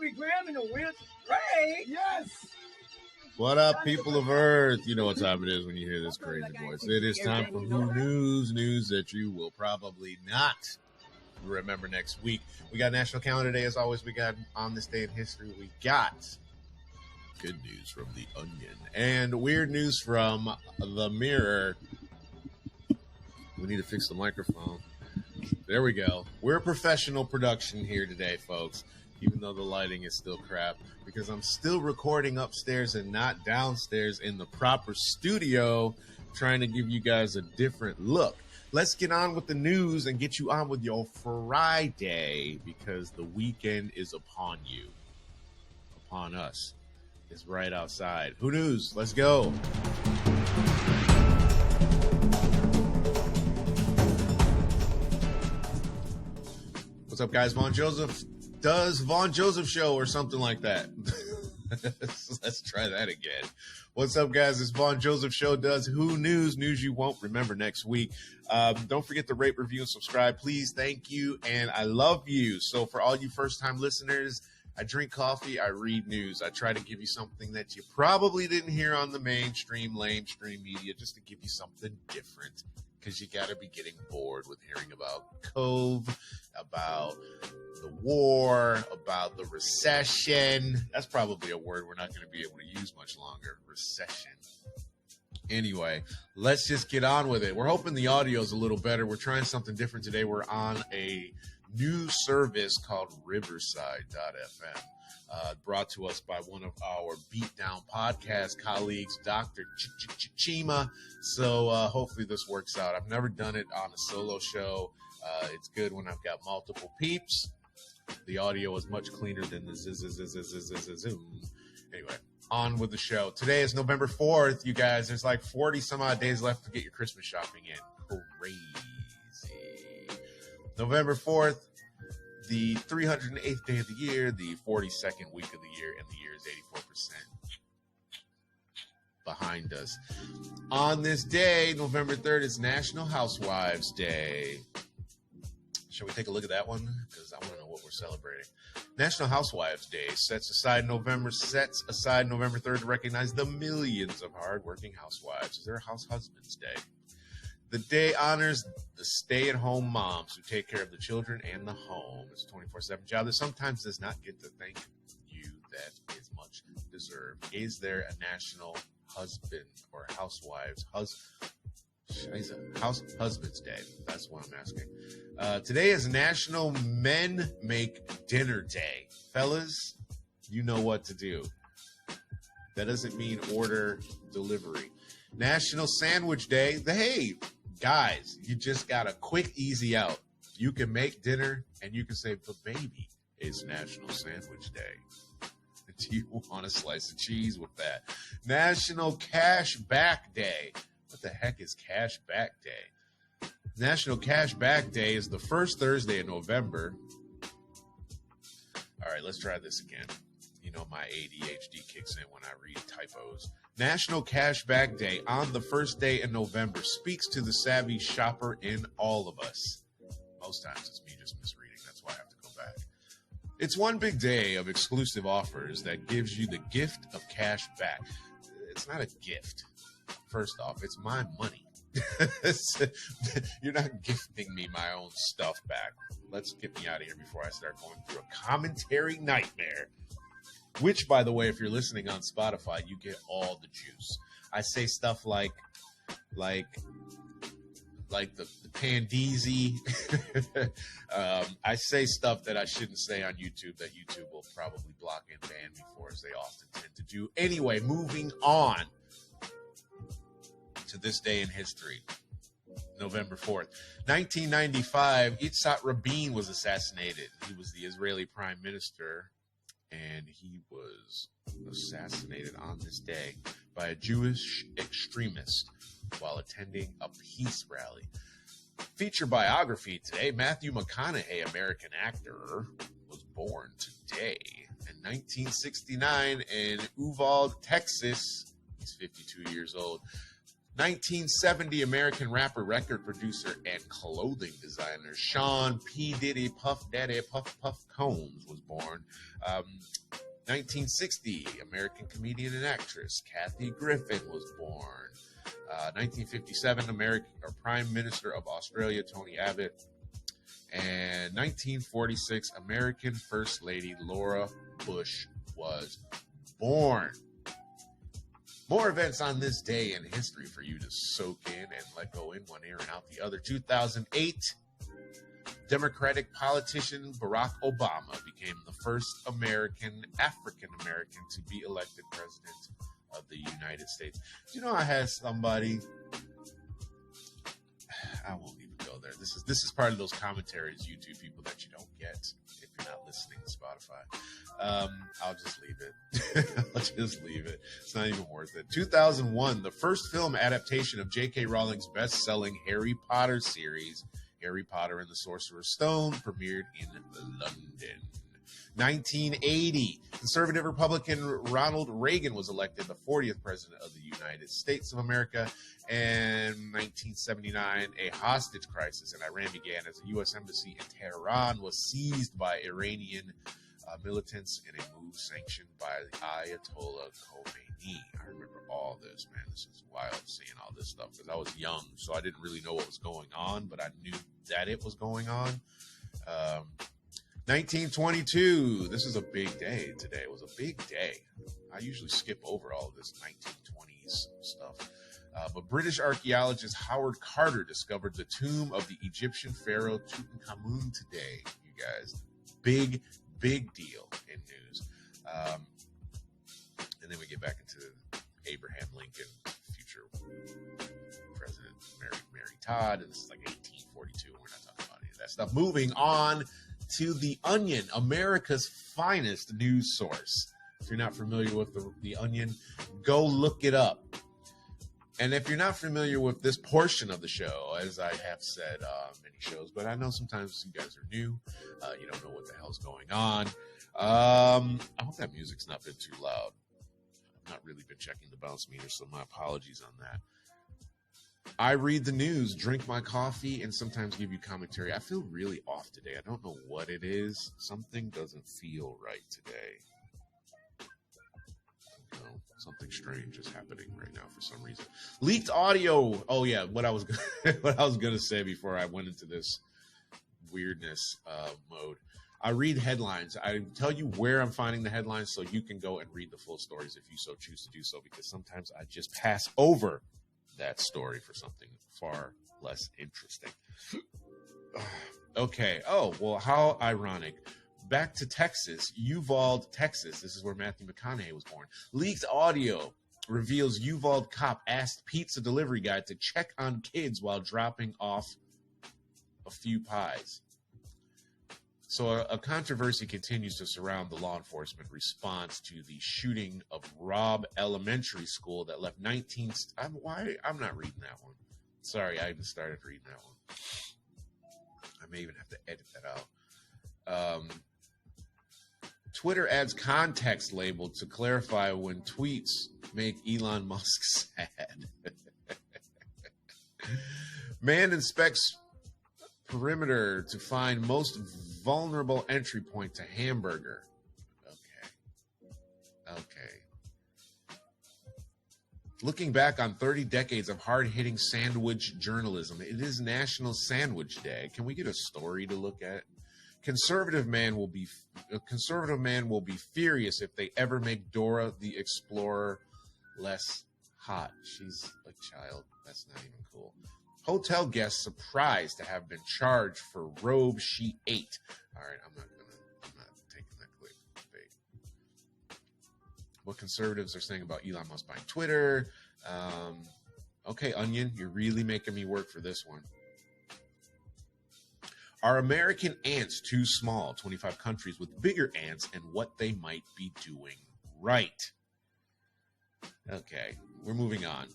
Bobby Graham in the wheels. Ray. Yes. What up, people of Earth? You know what time it is when you hear this crazy voice. It is time for Who News that you will probably not remember next week. We got National Calendar Day, as always. We got On This Day in History. We got good news from The Onion and weird news from The Mirror. We need to fix the microphone. There we go. We're a professional production here today, folks, even though the lighting is still crap, because I'm still recording upstairs and not downstairs in the proper studio, trying to give you guys a different look. Let's get on with the news and get you on with your Friday, because the weekend is upon you. Upon us. It's right outside. Who News? Let's go. What's up, guys? Vaughn Joseph does Vaughn Joseph Show or something like that. Let's try that again. What's up, guys? It's Vaughn Joseph Show does Who News you won't remember next week. Don't forget to rate, review, and subscribe. Please, thank you, and I love you. So for all you first-time listeners, I drink coffee, I read news. I try to give you something that you probably didn't hear on the mainstream, lamestream media, just to give you something different, because you got to be getting bored with hearing about Cove, about the war, about the recession. That's probably a word we're not going to be able to use much longer, recession. Anyway, let's just get on with it. We're hoping the audio is a little better. We're trying something different today. We're on a new service called Riverside.fm. Brought to us by one of our Beatdown podcast colleagues, Dr. Chima. So hopefully this works out. I've never done it on a solo show. It's good when I've got multiple peeps. The audio is much cleaner than the zoom. Anyway, on with the show. Today is November 4th, you guys. There's like 40 some odd days left to get your Christmas shopping in. Crazy. November 4th. The 308th day of the year, the 42nd week of the year, and the year is 84% behind us. On this day, November 3rd, is National Housewives Day. Shall we take a look at that one? Because I want to know what we're celebrating. National Housewives Day sets aside November 3rd to recognize the millions of hardworking housewives. Is there a House Husbands Day? The day honors the stay-at-home moms who take care of the children and the home. It's a 24/7 job that sometimes does not get the thank you that is much deserved. Is there a National Husband or Housewives House Husbands Day? That's what I'm asking. Today is National Men Make Dinner Day. Fellas, you know what to do. That doesn't mean order delivery. National Sandwich Day. Hey, guys, you just got a quick, easy out. You can make dinner and you can say, but baby, it's National Sandwich Day. Do you want a slice of cheese with that? National Cash Back Day. What the heck is Cash Back Day? National Cash Back Day is the first Thursday in November. All right, let's try this again. You know, my ADHD kicks in when I read typos. National Cash Back Day on the first day in November speaks to the savvy shopper in all of us. Most times it's me just misreading. That's why I have to go back. It's one big day of exclusive offers that gives you the gift of cash back. It's not a gift. First off, it's my money. You're not gifting me my own stuff back. Let's get me out of here before I start going through a commentary nightmare. Which, by the way, if you're listening on Spotify, you get all the juice. I say stuff like the Pandeezy. I say stuff that I shouldn't say on YouTube that YouTube will probably block and ban me for, as they often tend to do. Anyway, moving on to this day in history. November 4th. 1995, Yitzhak Rabin was assassinated. He was the Israeli prime minister, and he was assassinated on this day by a Jewish extremist while attending a peace rally. Feature biography today. Matthew McConaughey, American actor, was born today. In 1969 in Uvalde, Texas. He's 52 years old. 1970, American rapper, record producer, and clothing designer Sean P. Diddy Puff Daddy Puff Puff Combs was born. 1960, American comedian and actress Kathy Griffin was born. 1957, American Prime Minister of Australia Tony Abbott. And 1946, American First Lady Laura Bush was born. More events on this day in history for you to soak in and let go in one ear and out the other. 2008, Democratic politician Barack Obama became the first African-American to be elected president of the United States. Do you know I had somebody, I won't even go there. This is part of those commentaries, YouTube people, that you don't get if you're not listening to Spotify. I'll just leave it. It's not even worth it. 2001, the first film adaptation of J.K. Rowling's best-selling Harry Potter series, Harry Potter and the Sorcerer's Stone, premiered in London. 1980, conservative Republican Ronald Reagan was elected the 40th president of the United States of America. And 1979, a hostage crisis in Iran began as the U.S. Embassy in Tehran was seized by Iranian militants in a move sanctioned by the Ayatollah Khomeini. I remember all this, man. This is wild seeing all this stuff because I was young, so I didn't really know what was going on, but I knew that it was going on. 1922. This is a big day today. It was a big day. I usually skip over all of this 1920s stuff. But British archaeologist Howard Carter discovered the tomb of the Egyptian pharaoh Tutankhamun today, you guys. Big deal in news. And then we get back into Abraham Lincoln, future president, Mary Todd, and this is like 1842. We're not talking about any of that stuff. Moving on to The Onion, America's finest news source. If you're not familiar with the Onion, go look it up. And if you're not familiar with this portion of the show, as I have said many shows, but I know sometimes you guys are new, you don't know what the hell's going on. I hope that music's not been too loud. I've not really been checking the bounce meter, so my apologies on that. I read the news, drink my coffee, and sometimes give you commentary. I feel really off today. I don't know what it is. Something doesn't feel right today. Something strange is happening right now for some reason. Leaked audio. Oh yeah, what I was gonna say before I went into this weirdness mode. I read headlines. I tell you where I'm finding the headlines so you can go and read the full stories if you so choose to do so, because sometimes I just pass over that story for something far less interesting. Okay. Oh, well, how ironic. Back to Texas, Uvalde, Texas. This is where Matthew McConaughey was born. Leaked audio reveals Uvalde cop asked pizza delivery guy to check on kids while dropping off a few pies. So a controversy continues to surround the law enforcement response to the shooting of Robb Elementary School that left 19... I'm not reading that one. Sorry, I even started reading that one. I may even have to edit that out. Twitter adds context label to clarify when tweets make Elon Musk sad. Man inspects perimeter to find most vulnerable entry point to hamburger. Okay. Looking back on 30 decades of hard-hitting sandwich journalism, it is National Sandwich Day. Can we get a story to look at? Conservative man will be furious if they ever make Dora the Explorer less hot. She's a child. That's not even cool. Hotel guests surprised to have been charged for robe she ate. All right, I'm not taking that clickbait. What conservatives are saying about Elon Musk buying Twitter. Okay, Onion, you're really making me work for this one. Are American ants too small? 25 countries with bigger ants and what they might be doing right. Okay, we're moving on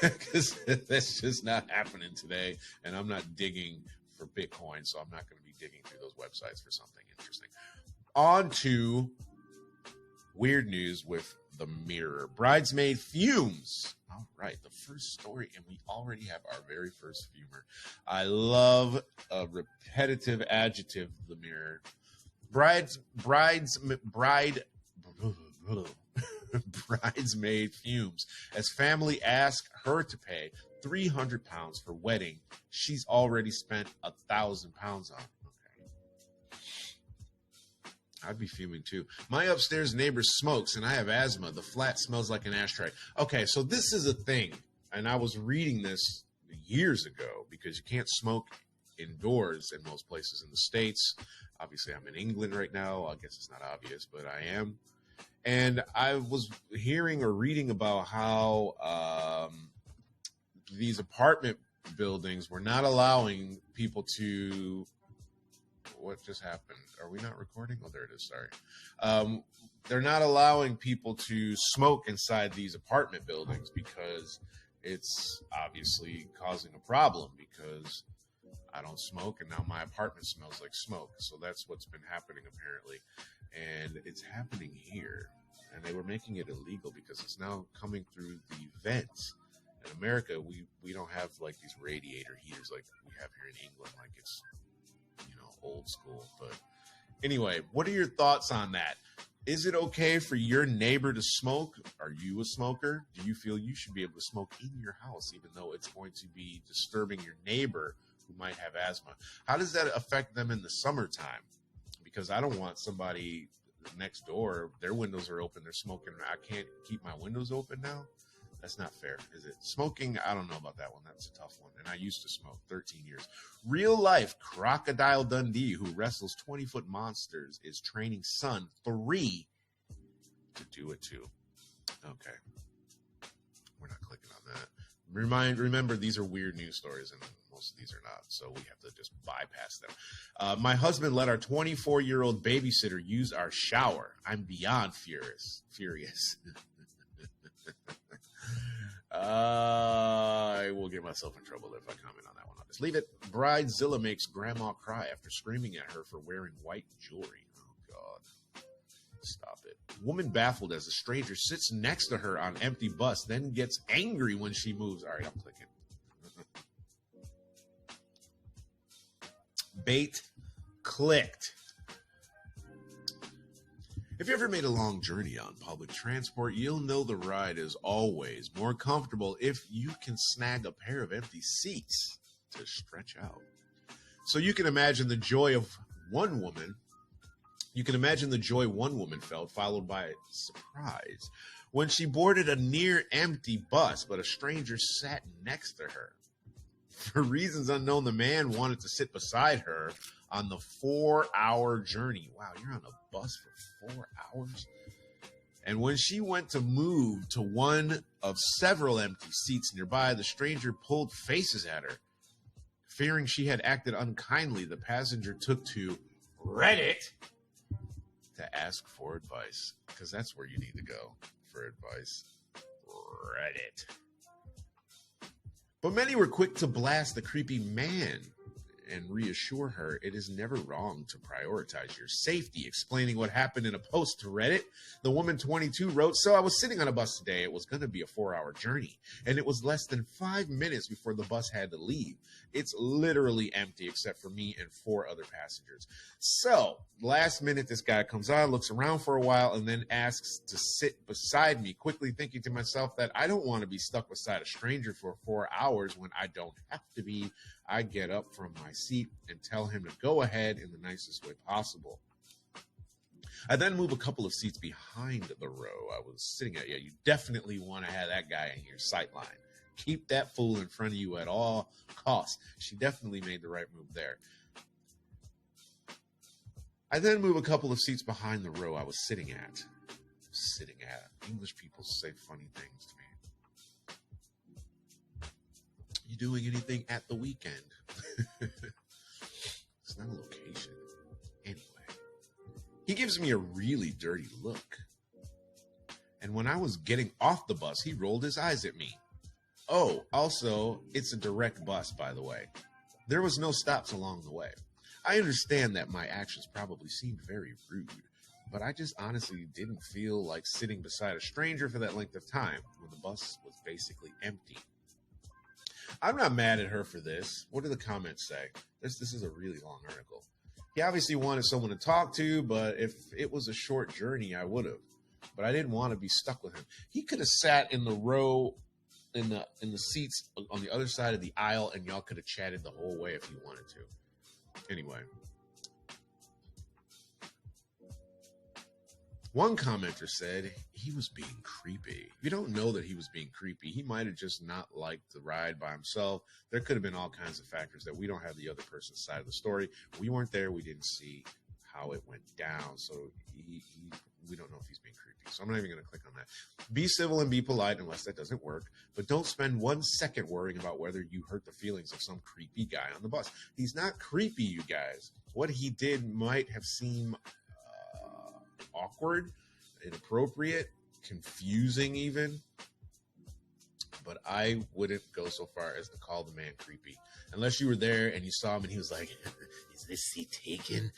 because that's just not happening today, and I'm not digging for Bitcoin, so I'm not going to be digging through those websites for something interesting. On to weird news with the Mirror. Bridesmaid fumes. Oh All right, the first story, and we already have our very first fumer. I love a repetitive adjective, Lemire. Bridesmaid fumes as family ask her to pay £300 for wedding she's already spent £1,000 on. Okay. I'd be fuming too. My upstairs neighbor smokes and I have asthma. The flat smells like an ashtray. Okay, so this is a thing, and I was reading this years ago because you can't smoke indoors in most places in the States. Obviously, I'm in England right now. I guess it's not obvious, but I am. And I was hearing or reading about how these apartment buildings were not allowing people to... What just happened? Are we not recording? Oh, there it is. Sorry. They're not allowing people to smoke inside these apartment buildings because it's obviously causing a problem, because I don't smoke and now my apartment smells like smoke. So that's what's been happening apparently. And it's happening here. And they were making it illegal because it's now coming through the vents. In America, we don't have like these radiator heaters like we have here in England, like it's, you know, old school. But anyway, what are your thoughts on that? Is it okay for your neighbor to smoke? Are you a smoker? Do you feel you should be able to smoke in your house, even though it's going to be disturbing your neighbor who might have asthma? How does that affect them in the summertime? Because I don't want somebody next door, their windows are open, they're smoking. I can't keep my windows open now. That's not fair, is it? Smoking, I don't know about that one. That's a tough one. And I used to smoke 13 years. Real life Crocodile Dundee, who wrestles 20-foot monsters, is training son 3 to do it too. Okay. We're not clicking on that. Remember, these are weird news stories, and most of these are not, so we have to just bypass them. My husband let our 24-year-old babysitter use our shower. I'm beyond furious. I will get myself in trouble if I comment on that one. I'll just leave it. Bridezilla makes grandma cry after screaming at her for wearing white jewelry. Oh, God. Stop it. Woman baffled as a stranger sits next to her on empty bus, then gets angry when she moves. All right, I'm clicking. Bait clicked. If you ever made a long journey on public transport, you'll know the ride is always more comfortable if you can snag a pair of empty seats to stretch out. So you can imagine the joy one woman felt, followed by surprise when she boarded a near empty bus, but a stranger sat next to her. For reasons unknown, the man wanted to sit beside her on the 4-hour journey. Wow, you're on a bus for 4 hours? And when she went to move to one of several empty seats nearby, the stranger pulled faces at her. Fearing she had acted unkindly, the passenger took to Reddit to ask for advice, because that's where you need to go for advice. Reddit. But many were quick to blast the creepy man and reassure her it is never wrong to prioritize your safety. Explaining what happened in a post to Reddit, the woman 22 wrote, "So I was sitting on a bus today. It was going to be a 4-hour journey, and it was less than 5 minutes before the bus had to leave. It's literally empty except for me and 4 other passengers. So last minute, this guy comes on, looks around for a while, and then asks to sit beside me, quickly thinking to myself that I don't want to be stuck beside a stranger for 4 hours when I don't have to be. I get up from my seat and tell him to go ahead in the nicest way possible. I then move a couple of seats behind the row I was sitting at. Yeah, you definitely want to have that guy in your sight line. Keep that fool in front of you at all costs." She definitely made the right move there. I then move a couple of seats behind the row I was sitting at. English people say funny things to me. You doing anything at the weekend? It's not a location. Anyway, he gives me a really dirty look. And when I was getting off the bus, he rolled his eyes at me. Oh, also, it's a direct bus, by the way. There was no stops along the way. I understand that my actions probably seemed very rude, but I just honestly didn't feel like sitting beside a stranger for that length of time when the bus was basically empty. I'm not mad at her for this. What do the comments say? This is a really long article. He obviously wanted someone to talk to, but if it was a short journey, I would have. But I didn't want to be stuck with him. He could have sat in the row in the seats on the other side of the aisle, and y'all could have chatted the whole way if you wanted to. Anyway. One commenter said he was being creepy. You don't know that he was being creepy. He might have just not liked the ride by himself. There could have been all kinds of factors that we don't have the other person's side of the story. We weren't there. We didn't see how it went down. So we don't know if he's being creepy. So I'm not even going to click on that. Be civil and be polite unless that doesn't work. But don't spend 1 second worrying about whether you hurt the feelings of some creepy guy on the bus. He's not creepy, you guys. What he did might have seemed awkward, inappropriate, confusing even, but I wouldn't go so far as to call the man creepy unless you were there and you saw him and he was like, is this seat taken?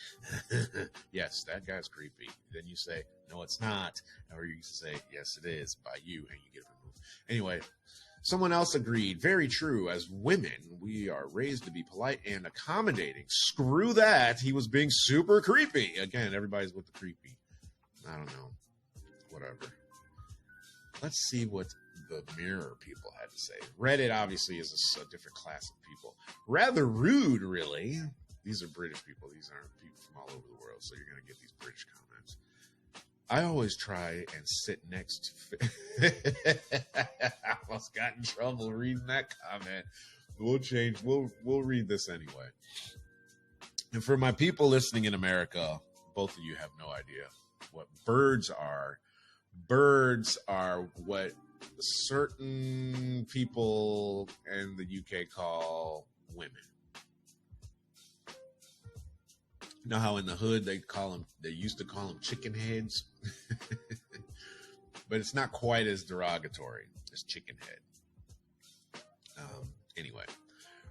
Yes, that guy's creepy. Then you say, no, it's not, or you say, yes, it is, by you, and you get removed. Anyway, someone else agreed. Very true. As women, we are raised to be polite and accommodating. Screw that. He was being super creepy. Again, everybody's with the creepy. I don't know. Whatever. Let's see what the Mirror people had to say. Reddit obviously is a different class of people. Rather rude, really. These are British people. These aren't people from all over the world, so you're going to get these British comments. I always try and sit next to... I almost got in trouble reading that comment. We'll change. We'll read this anyway. And for my people listening in America, both of you have no idea what birds are. Birds are what certain people in the UK call women. You know how in the hood they used to call them chicken heads? But it's not quite as derogatory as chicken head. Anyway,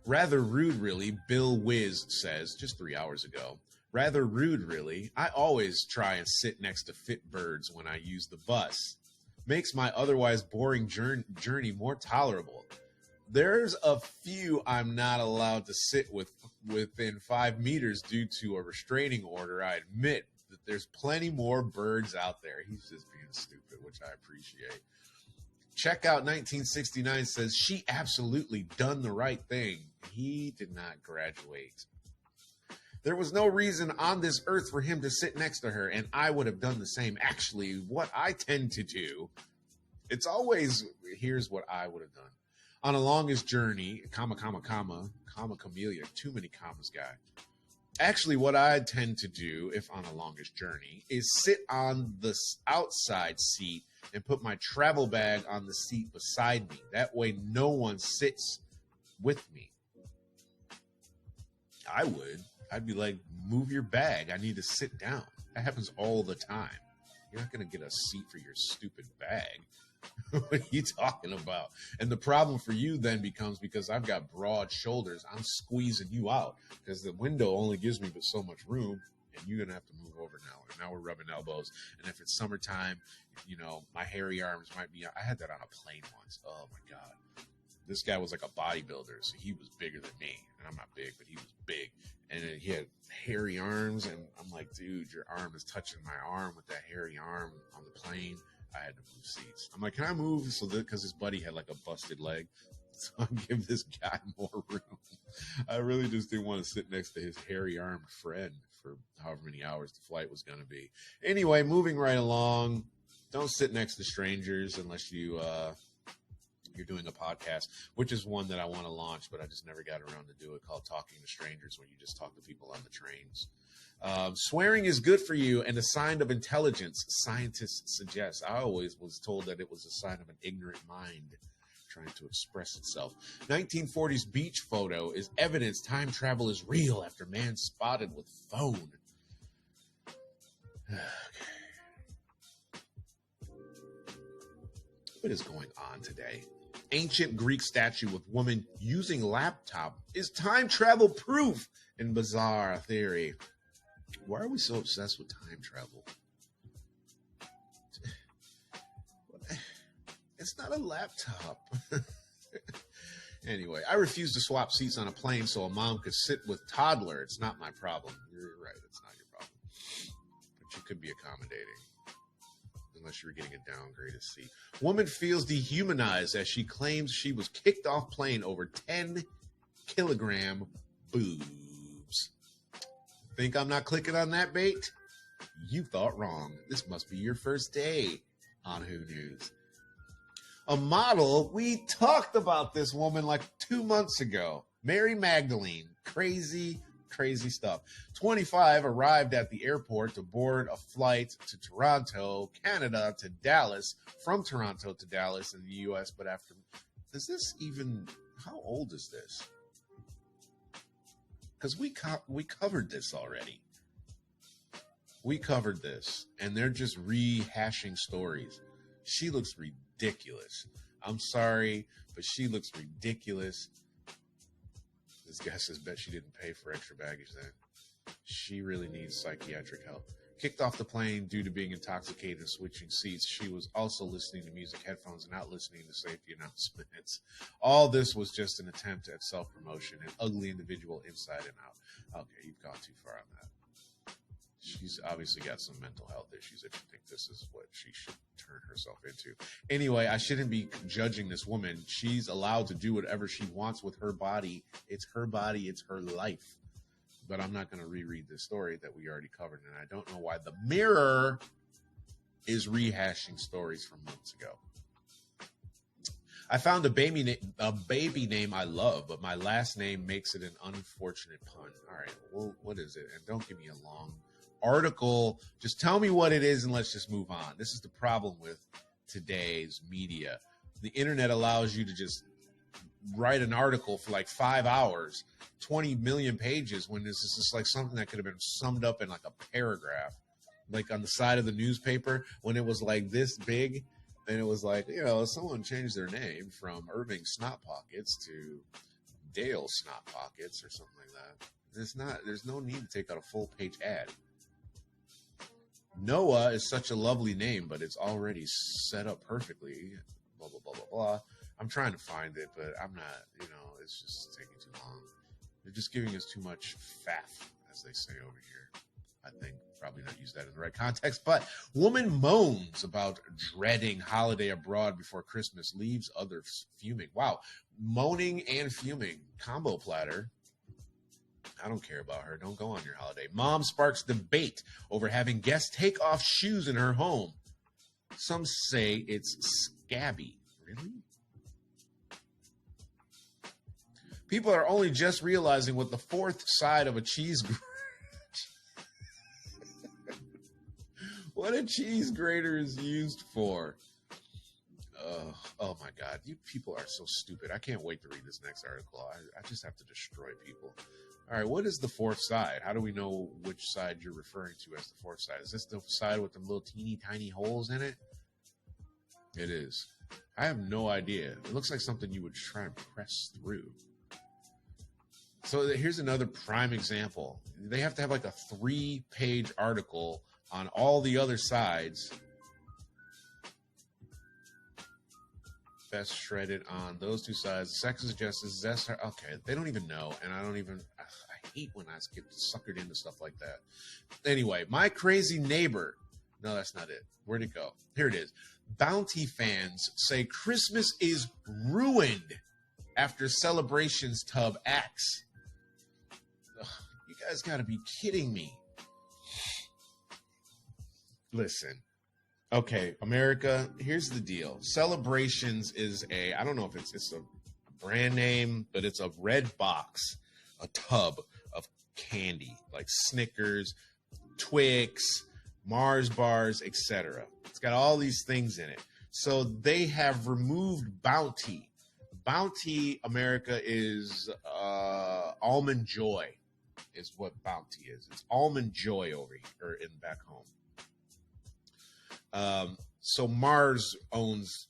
rather rude, really. Bill Wiz says just 3 hours ago. Rather rude, really. I always try and sit next to fit birds when I use the bus. Makes my otherwise boring journey more tolerable. There's a few I'm not allowed to sit within 5 meters due to a restraining order. I admit that there's plenty more birds out there. He's just being stupid, which I appreciate. Checkout 1969 says she absolutely done the right thing. He did not graduate. There was no reason on this earth for him to sit next to her, and I would have done the same. Actually, what I tend to do, it's always, here's what I would have done. On a longest journey, comma, camellia, too many commas, guy. Actually, what I tend to do, if on a longest journey, is sit on the outside seat and put my travel bag on the seat beside me. That way, no one sits with me. I would. I'd be like, move your bag. I need to sit down. That happens all the time. You're not going to get a seat for your stupid bag. What are you talking about? And the problem for you then becomes, because I've got broad shoulders, I'm squeezing you out because the window only gives me but so much room, and you're going to have to move over now. And now we're rubbing elbows. And if it's summertime, you know, my hairy arms might be, I had that on a plane once. Oh my God. This guy was like a bodybuilder, so he was bigger than me. And I'm not big, but he was big. And he had hairy arms, and I'm like, dude, your arm is touching my arm with that hairy arm on the plane. I had to move seats. I'm like, can I move? So because his buddy had like a busted leg, so I give this guy more room. I really just didn't want to sit next to his hairy armed friend for however many hours the flight was going to be. Anyway, moving right along. Don't sit next to strangers unless you're doing a podcast, which is one that I want to launch, but I just never got around to do it, called Talking to Strangers, where you just talk to people on the trains. Swearing is good for you and a sign of intelligence, scientists suggest. I always was told that it was a sign of an ignorant mind trying to express itself. 1940s beach photo is evidence time travel is real after man spotted with phone. What is going on today? Ancient Greek statue with woman using laptop is time travel proof in bizarre theory. Why are we so obsessed with time travel? It's not a laptop. Anyway, I refuse to swap seats on a plane so a mom could sit with toddler. It's not my problem. You're right. It's not your problem. But you could be accommodating. Unless you were getting a downgraded seat. Woman feels dehumanized as she claims she was kicked off plane over 10-kilogram boobs. Think I'm not clicking on that bait? You thought wrong. This must be your first day on Who News. A model, we talked about this woman like 2 months ago. Mary Magdalene. Crazy stuff. 25 arrived at the airport to board a flight to Toronto, Canada to Dallas, from Toronto to Dallas in the U.S. But after, how old is this? Because we covered this already. We covered this, and they're just rehashing stories. She looks ridiculous. I'm sorry, but she looks ridiculous. This guy says, bet she didn't pay for extra baggage then. She really needs psychiatric help. Kicked off the plane due to being intoxicated and switching seats. She was also listening to music headphones and not listening to safety announcements. All this was just an attempt at self-promotion, an ugly individual inside and out. Okay, you've gone too far on that. She's obviously got some mental health issues if you think this is what she should turn herself into. Anyway, I shouldn't be judging this woman. She's allowed to do whatever she wants with her body. It's her body. It's her life. But I'm not going to reread this story that we already covered. And I don't know why the Mirror is rehashing stories from months ago. I found a baby name I love, but my last name makes it an unfortunate pun. All right, well, what is it? And don't give me a long article. Just tell me what it is and let's just move on. This is the problem with today's media. The internet allows you to just write an article for like 5 hours, 20 million pages, when this is just like something that could have been summed up in like a paragraph, like on the side of the newspaper when it was like this big. And it was like, someone changed their name from Irving Snot Pockets to Dale Snot Pockets or something like that. There's no need to take out a full page ad. Noah is such a lovely name, but it's already set up perfectly. Blah, blah, blah, blah, blah. I'm trying to find it, but I'm not, it's just taking too long. They're just giving us too much faff, as they say over here. I think probably not use that in the right context, but woman moans about dreading holiday abroad before Christmas, leaves others fuming. Wow. Moaning and fuming. Combo platter. I don't care about her. Don't go on your holiday. Mom sparks debate over having guests take off shoes in her home. Some say it's scabby. Really? People are only just realizing what the fourth side of a cheese what a cheese grater is used for. Oh my God. You people are so stupid. I can't wait to read this next article. I just have to destroy people. All right, what is the fourth side? How do we know which side you're referring to as the fourth side? Is this the side with the little teeny tiny holes in it? It is. I have no idea. It looks like something you would try and press through. So here's another prime example. They have to have like a 3-page article on all the other sides. Best shredded on those two sides. Sex is just as zest. Okay, they don't even know, and I hate when I get suckered into stuff like that. Anyway, my crazy neighbor. No, that's not it. Where'd it go? Here it is. Bounty fans say Christmas is ruined after Celebrations tub acts. Ugh, you guys got to be kidding me. Listen. Okay, America, here's the deal. Celebrations is I don't know if it's a brand name, but it's a red box, a tub of candy like Snickers, Twix, Mars bars, etc. It's got all these things in it. So they have removed Bounty. Bounty, America, is Almond Joy is what Bounty is. It's Almond Joy over here, or in back home. So Mars owns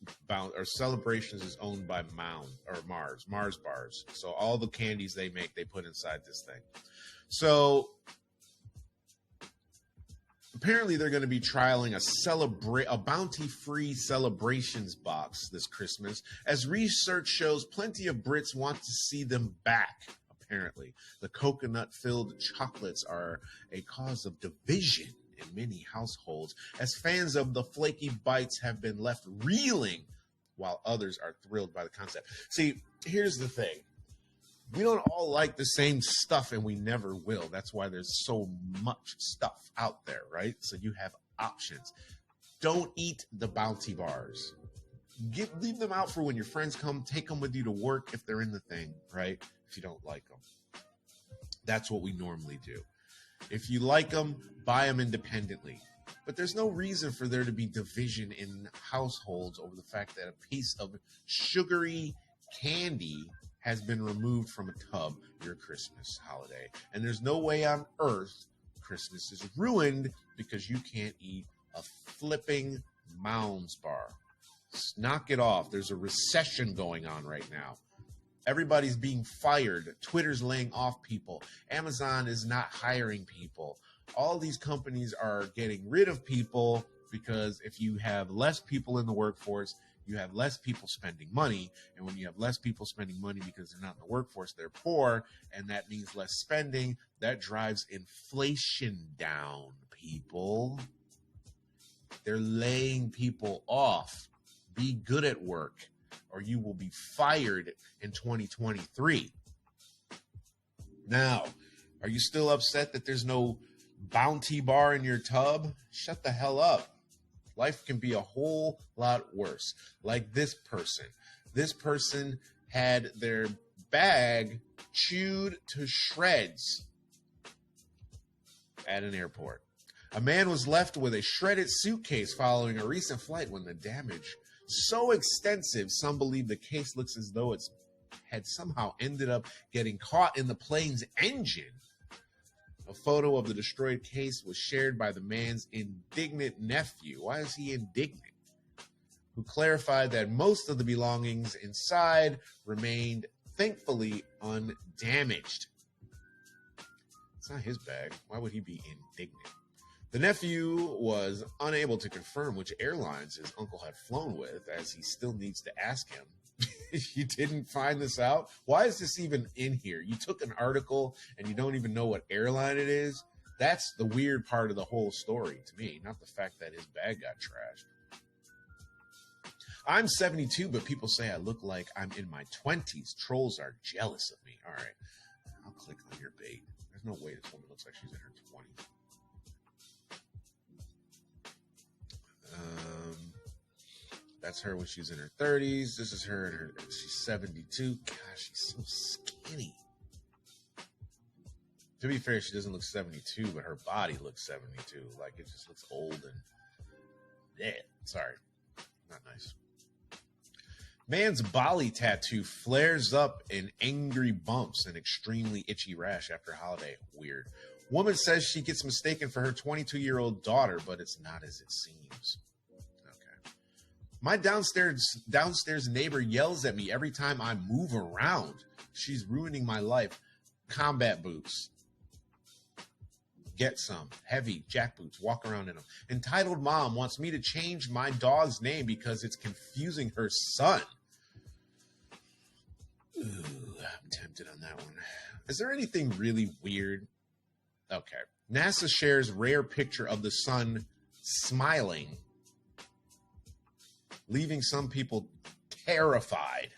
Celebrations is owned by Mars bars. So all the candies they make, they put inside this thing. So Apparently, they're going to be trialing a bounty-free celebrations box this Christmas, as research shows plenty of Brits want to see them back. Apparently, the coconut-filled chocolates are a cause of division in many households, as fans of the flaky bites have been left reeling, while others are thrilled by the concept. See, here's the thing. We don't all like the same stuff, and we never will. That's why there's so much stuff out there, right? So you have options. Don't eat the bounty bars. Leave them out for when your friends come. Take them with you to work if they're in the thing, right? If you don't like them. That's what we normally do. If you like them, buy them independently. But there's no reason for there to be division in households over the fact that a piece of sugary candy has been removed from a tub your Christmas holiday. And there's no way on earth Christmas is ruined because you can't eat a flipping Mounds bar. Knock it off. There's a recession going on right now. Everybody's being fired. Twitter's laying off people. Amazon is not hiring people. All these companies are getting rid of people because if you have less people in the workforce, you have less people spending money. And when you have less people spending money because they're not in the workforce, they're poor. And that means less spending. That drives inflation down, people. They're laying people off. Be good at work, or you will be fired in 2023. Now, are you still upset that there's no bounty bar in your tub? Shut the hell up. Life can be a whole lot worse. Like this person. This person had their bag chewed to shreds at an airport. A man was left with a shredded suitcase following a recent flight when the damage so extensive, some believe the case looks as though it's had somehow ended up getting caught in the plane's engine. A photo of the destroyed case was shared by the man's indignant nephew. Why is he indignant? Who clarified that most of the belongings inside remained, thankfully, undamaged. It's not his bag. Why would he be indignant? The nephew was unable to confirm which airlines his uncle had flown with, as he still needs to ask him. You didn't find this out? Why is this even in here? You took an article and you don't even know what airline it is? That's the weird part of the whole story to me, not the fact that his bag got trashed. I'm 72, but people say I look like I'm in my 20s. Trolls are jealous of me. All right, I'll click on your bait. There's no way this woman looks like she's in her 20s. That's her when she's in her 30s. This is her in her, she's 72. Gosh, she's so skinny. To be fair, she doesn't look 72, but her body looks 72. Like, it just looks old and, yeah, sorry, not nice. Man's Bali tattoo flares up in angry bumps and extremely itchy rash after holiday. Weird. Woman says she gets mistaken for her 22-year-old daughter, but it's not as it seems. Okay. My downstairs neighbor yells at me every time I move around. She's ruining my life. Combat boots. Get some. Heavy jack boots. Walk around in them. Entitled mom wants me to change my dog's name because it's confusing her son. Ooh, I'm tempted on that one. Is there anything really weird? Okay. NASA shares rare picture of the sun smiling, leaving some people terrified.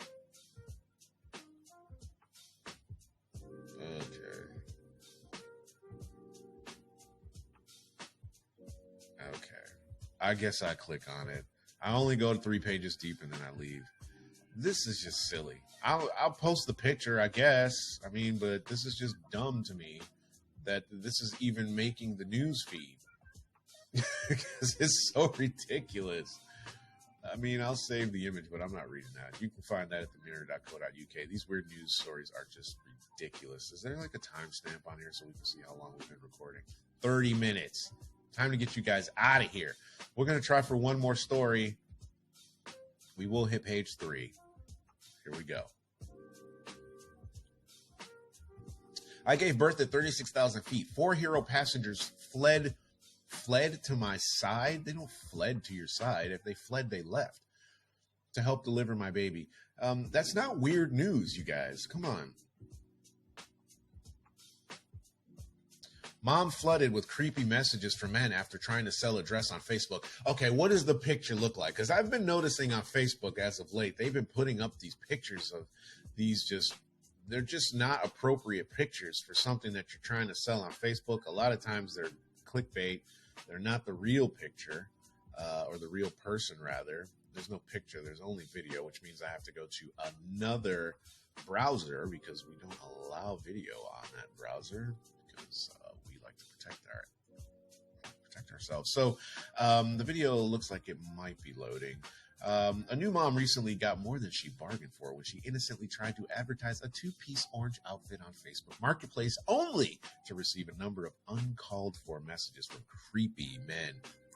Okay. I guess I click on it. I only go to 3 pages deep and then I leave. This is just silly. I'll post the picture, I guess. I mean, but this is just dumb to me that this is even making the news feed. Because it's so ridiculous. I mean, I'll save the image, but I'm not reading that. You can find that at themirror.co.uk. These weird news stories are just ridiculous. Is there like a timestamp on here so we can see how long we've been recording? 30 minutes. Time to get you guys out of here. We're going to try for one more story. We will hit page 3. Here we go. I gave birth at 36,000 feet. 4 hero passengers fled fled to my side. They don't fled to your side. If they fled, they left to help deliver my baby. That's not weird news, you guys. Come on. Mom flooded with creepy messages from men after trying to sell a dress on Facebook. Okay, what does the picture look like? Because I've been noticing on Facebook as of late, they've been putting up these pictures of these they're just not appropriate pictures for something that you're trying to sell on Facebook. A lot of times they're clickbait. They're not the real picture, or the real person, rather. There's no picture. There's only video, which means I have to go to another browser because we don't allow video on that browser because we like to protect ourselves. So the video looks like it might be loading. A new mom recently got more than she bargained for when she innocently tried to advertise a two-piece orange outfit on Facebook Marketplace only to receive a number of uncalled for messages from creepy men.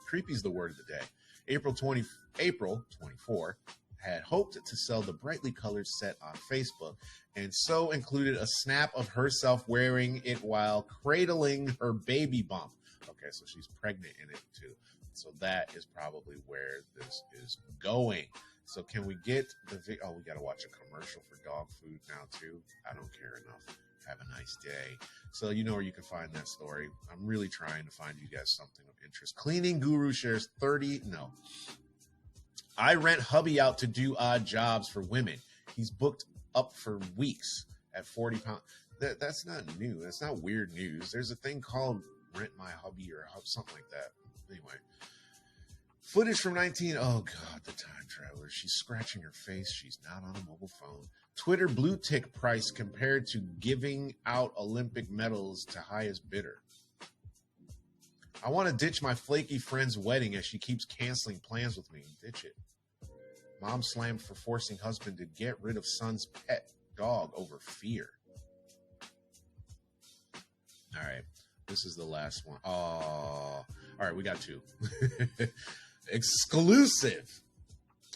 Creepy is the word of the day. April 24 had hoped to sell the brightly colored set on Facebook and so included a snap of herself wearing it while cradling her baby bump. Okay, so she's pregnant in it too. So that is probably where this is going. So can we get the video? Oh, we got to watch a commercial for dog food now too. I don't care enough. Have a nice day. So you know where you can find that story. I'm really trying to find you guys something of interest. Cleaning guru shares 30. No. I rent hubby out to do odd jobs for women. He's booked up for weeks at 40 pounds. That's not new. That's not weird news. There's a thing called rent my hubby or something like that. Anyway. Footage from oh God, the time traveler. She's scratching her face. She's not on a mobile phone. Twitter blue tick price compared to giving out Olympic medals to highest bidder. I want to ditch my flaky friend's wedding as she keeps canceling plans with me. Ditch it. Mom slammed for forcing husband to get rid of son's pet dog over fear. All right. This is the last one. Oh, all right. We got two. Exclusive.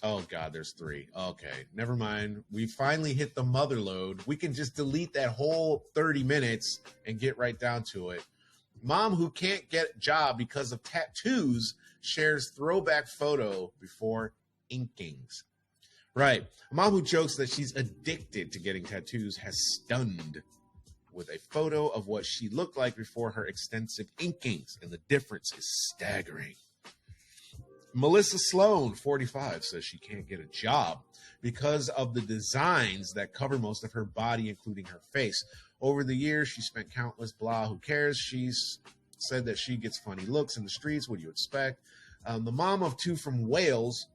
Oh, God, there's three. Okay, never mind. We finally hit the mother load. We can just delete that whole 30 minutes and get right down to it. Mom who can't get a job because of tattoos shares throwback photo before inkings. Right. A mom who jokes that she's addicted to getting tattoos has stunned with a photo of what she looked like before her extensive inkings, and the difference is staggering. Melissa Sloan, 45, says she can't get a job because of the designs that cover most of her body, including her face. Over the years, she spent countless blah, who cares? She's said that she gets funny looks in the streets. What do you expect? The mom of two from Wales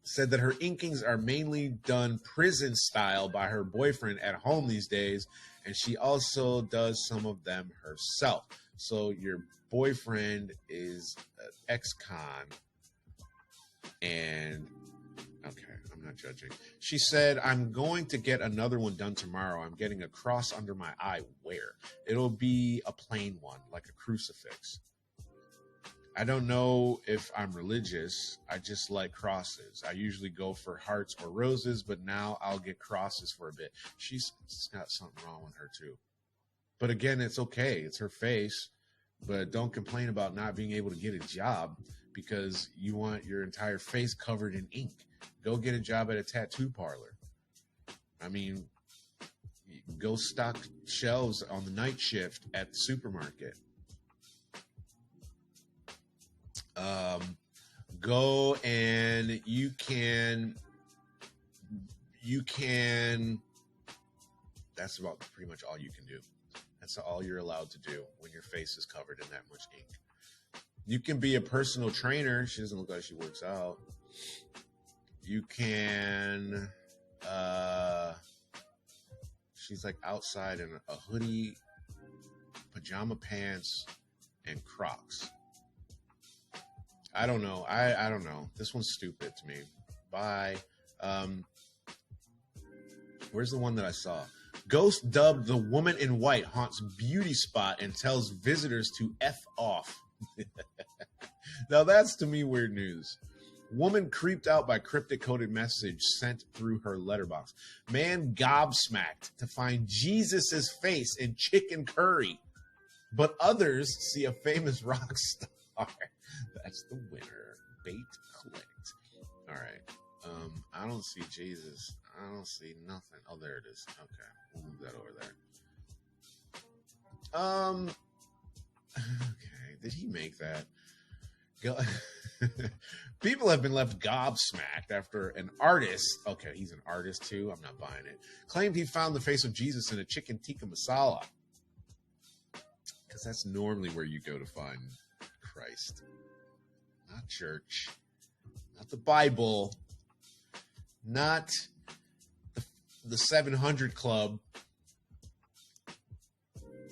said that her inkings are mainly done prison style by her boyfriend at home these days, and she also does some of them herself. So your boyfriend is an ex-con. And, okay, I'm not judging. She said, I'm going to get another one done tomorrow. I'm getting a cross under my eye. Where? It'll be a plain one, like a crucifix. I don't know if I'm religious. I just like crosses. I usually go for hearts or roses, but now I'll get crosses for a bit. She's got something wrong with her, too. But again, it's okay. It's her face. But don't complain about not being able to get a job because you want your entire face covered in ink. Go get a job at a tattoo parlor. I mean, go stock shelves on the night shift at the supermarket. Go and you can, that's about pretty much all you can do. That's all you're allowed to do when your face is covered in that much ink. You can be a personal trainer. She doesn't look like she works out. You can, she's like outside in a hoodie, pajama pants, and Crocs. I don't know. I don't know. This one's stupid to me. Bye. Where's the one that I saw? Ghost dubbed the woman in white haunts beauty spot and tells visitors to F off. Now that's to me weird news. Woman creeped out by cryptic coded message sent through her letterbox. Man gobsmacked to find Jesus's face in chicken curry. But others see a famous rock star. That's the winner. Bait clicked. All right. I don't see Jesus. I don't see nothing. Oh, there it is. Okay. We'll move that over there. Okay. Did he make that? People have been left gobsmacked after an artist, okay, he's an artist too, I'm not buying it, claimed he found the face of Jesus in a chicken tikka masala. Because that's normally where you go to find Christ. Not church. Not the Bible. Not the 700 Club.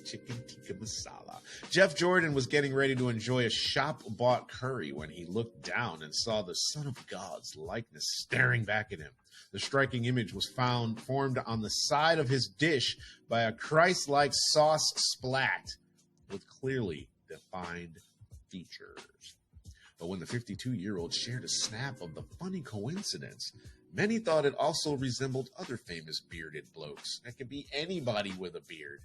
Chicken tikka masala. Jeff Jordan was getting ready to enjoy a shop-bought curry when he looked down and saw the Son of God's likeness staring back at him. The striking image was formed on the side of his dish by a Christ-like sauce splat with clearly defined features. But when the 52-year-old shared a snap of the funny coincidence, many thought it also resembled other famous bearded blokes. That could be anybody with a beard.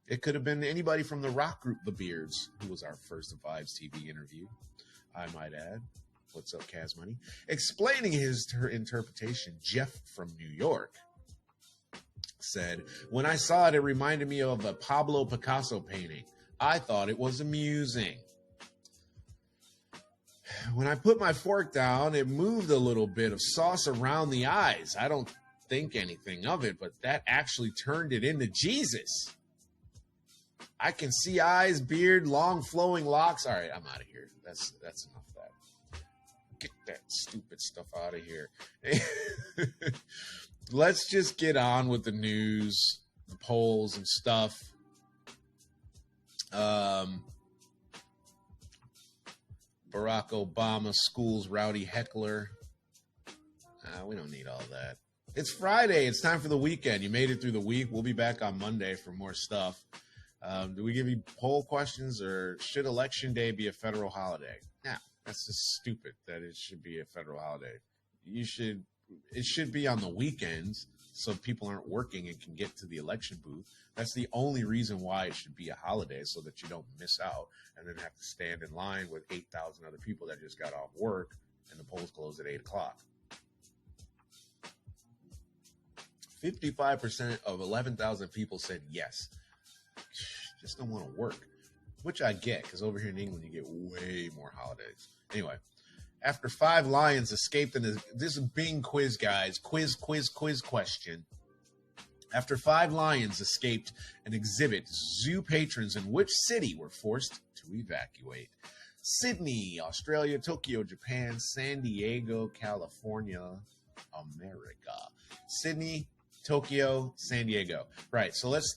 It could have been anybody from the rock group The Beards, who was our first Vibes TV interview, I might add. What's up, Kaz Money? Explaining her interpretation, Jeff from New York said, "When I saw it, it reminded me of a Pablo Picasso painting. I thought it was amusing. When I put my fork down, it moved a little bit of sauce around the eyes. I don't think anything of it, but that actually turned it into Jesus. I can see eyes, beard, long flowing locks." All right, I'm out of here. That's enough of that. Get that stupid stuff out of here. Let's just get on with the news, the polls and stuff. Barack Obama schools rowdy heckler. We don't need all that. It's Friday. It's time for the weekend. You made it through the week. We'll be back on Monday for more stuff. Do we give you poll questions, or should Election Day be a federal holiday? No, that's just stupid that it should be a federal holiday. It should be on the weekends so people aren't working and can get to the election booth. That's the only reason why it should be a holiday, so that you don't miss out and then have to stand in line with 8,000 other people that just got off work and the polls close at 8 o'clock. 55% of 11,000 people said yes. Just don't want to work, which I get, because over here in England you get way more holidays. Anyway, after 5 lions escaped in this is Bing quiz, guys. Quiz question. After 5 lions escaped an exhibit, zoo patrons in which city were forced to evacuate? Sydney, Australia; Tokyo, Japan; San Diego, California, America. Sydney, Tokyo, San Diego. Right. So let's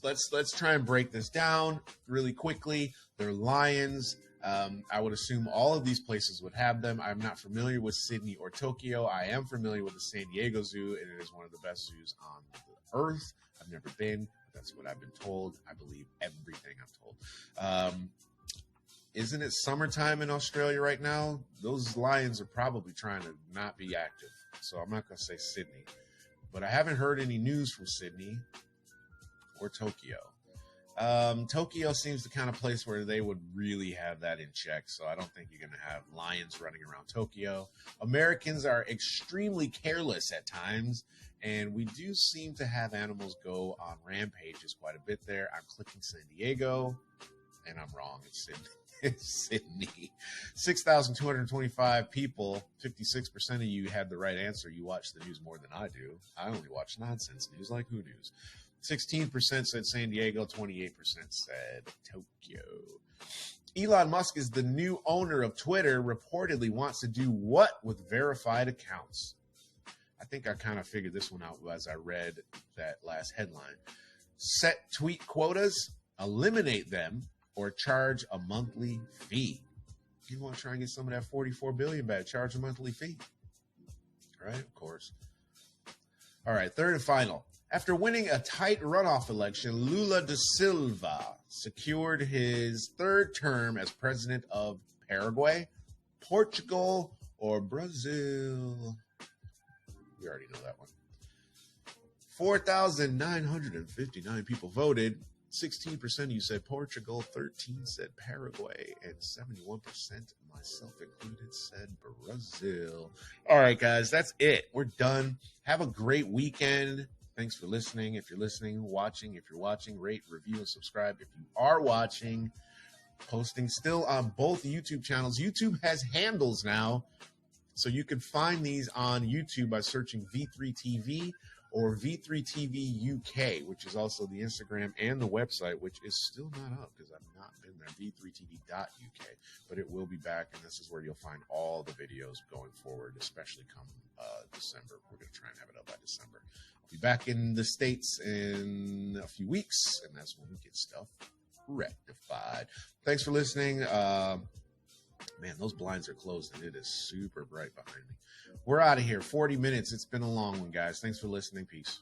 try and break this down really quickly. They're lions. I would assume all of these places would have them. I'm not familiar with Sydney or Tokyo. I am familiar with the San Diego Zoo, and it is one of the best zoos on the earth. I've never been, but that's what I've been told. I believe everything I'm told. Isn't it summertime in Australia right now? Those lions are probably trying to not be active. So I'm not going to say Sydney. But I haven't heard any news from Sydney or Tokyo. Tokyo seems the kind of place where they would really have that in check, so I don't think you're going to have lions running around Tokyo. Americans are extremely careless at times, and we do seem to have animals go on rampages quite a bit there. I'm clicking San Diego, and I'm wrong. It's Sydney. It's Sydney. 6,225 people, 56% of you had the right answer. You watch the news more than I do. I only watch nonsense news like Who News. 16% said San Diego, 28% said Tokyo. Elon Musk is the new owner of Twitter, reportedly wants to do what with verified accounts? I think I kind of figured this one out as I read that last headline. Set tweet quotas, eliminate them, or charge a monthly fee. You want to try and get some of that $44 billion back, charge a monthly fee. Right? Of course. All right, third and final. After winning a tight runoff election, Lula da Silva secured his 3rd term as president of Paraguay, Portugal, or Brazil. We already know that one. 4,959 people voted. 16% of you said Portugal, 13 said Paraguay, and 71%, myself included, said Brazil. All right, guys, that's it. We're done. Have a great weekend. Thanks for listening. If you're listening, watching, if you're watching, rate, review, and subscribe. If you are watching, posting still on both YouTube channels. YouTube has handles now, so you can find these on YouTube by searching V3TV or V3TV UK, which is also the Instagram and the website, which is still not up because I've not been there, v3tv.uk, but it will be back, and this is where you'll find all the videos going forward, especially come December. We're going to try and have it up by December. I'll be back in the States in a few weeks, and that's when we get stuff rectified. Thanks for listening. Man, those blinds are closed, and it is super bright behind me. We're out of here. 40 minutes. It's been a long one, guys. Thanks for listening. Peace.